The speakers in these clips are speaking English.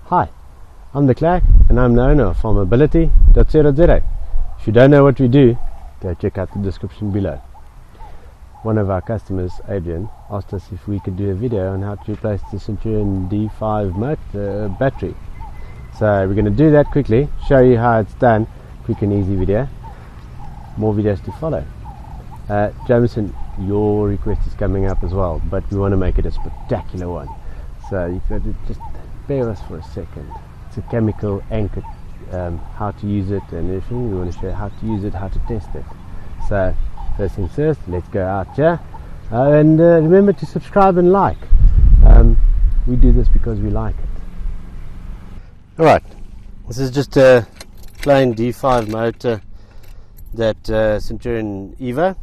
Hi, I'm the Clark and I'm the owner of farmability.co.za. If you don't know what we do, go check out the description below. One of our customers, Adrian, asked us if we could do a video on how to replace the Centurion D5 battery. So we're going to do that quickly, show you how it's done, quick and easy video. More videos to follow. Jameson, your request is coming up as well, but we want to make it a spectacular one. So you've got to just bear with us for a second. It's a chemical anchor, how to use it and everything. We want to show you how to use it, how to test it. So first things first, let's go out here. And remember to subscribe and like. We do this because we like it. Alright, this is just a plain D5 motor, that Centurion Evo.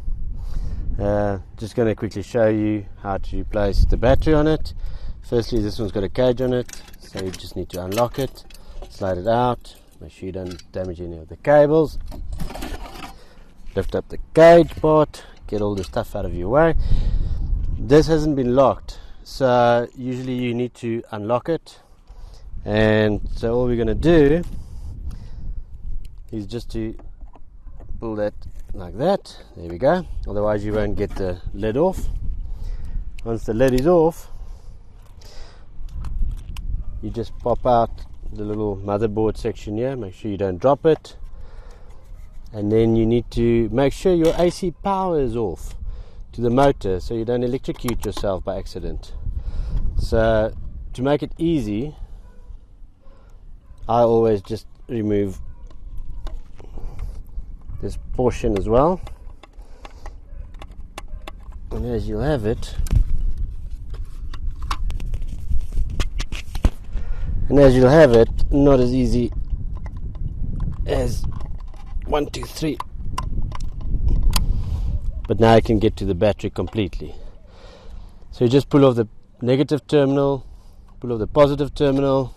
Just going to quickly show you how to replace the battery on it. Firstly, this one's got a cage on it, so you just need to unlock it, slide it out, make sure you don't damage any of the cables. Lift up the cage part, get all the stuff out of your way. This hasn't been locked, so usually you need to unlock it. And so all we're going to do is just to pull that like that. There we go. Otherwise you won't get the lid off. Once the lid is off, you just pop out the little motherboard section here. Make sure you don't drop it. And then you need to make sure your AC power is off to the motor, so you don't electrocute yourself by accident. So to make it easy, I always just remove this portion as well, and as you'll have it, not as easy as 1, 2, 3, but now I can get to the battery completely. So you just pull off the negative terminal, pull off the positive terminal.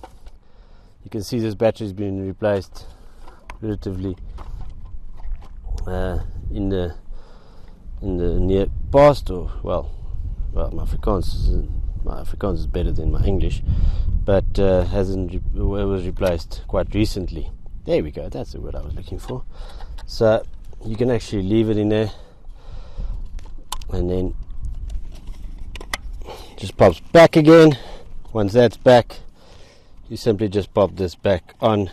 You can see this battery has been replaced relatively in the near past, or well, my Afrikaans is better than my English, but it was replaced quite recently. There we go, that's the word I was looking for. So you can actually leave it in there, and then just pops back again. Once that's back, you simply just pop this back on,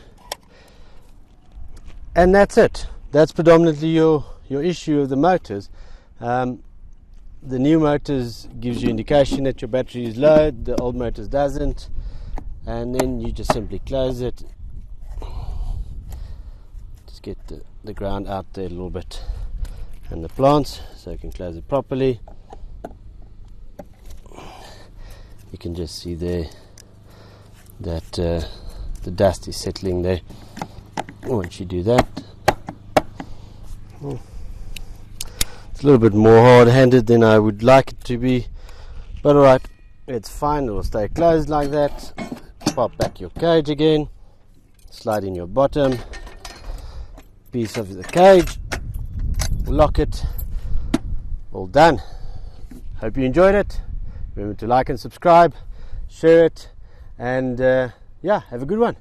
and that's it. That's predominantly your issue of the motors. The new motors gives you indication that your battery is low, the old motors doesn't, and then you just simply close it. Just get the ground out there a little bit and the plants, so you can close it properly. You can just see there that the dust is settling there. Once you do that, it's a little bit more hard-handed than I would like it to be, but alright, it's fine. It will stay closed like that. Pop back your cage again, slide in your bottom piece of the cage, lock it, all done. Hope you enjoyed it. Remember to like and subscribe, share it, and yeah, have a good one.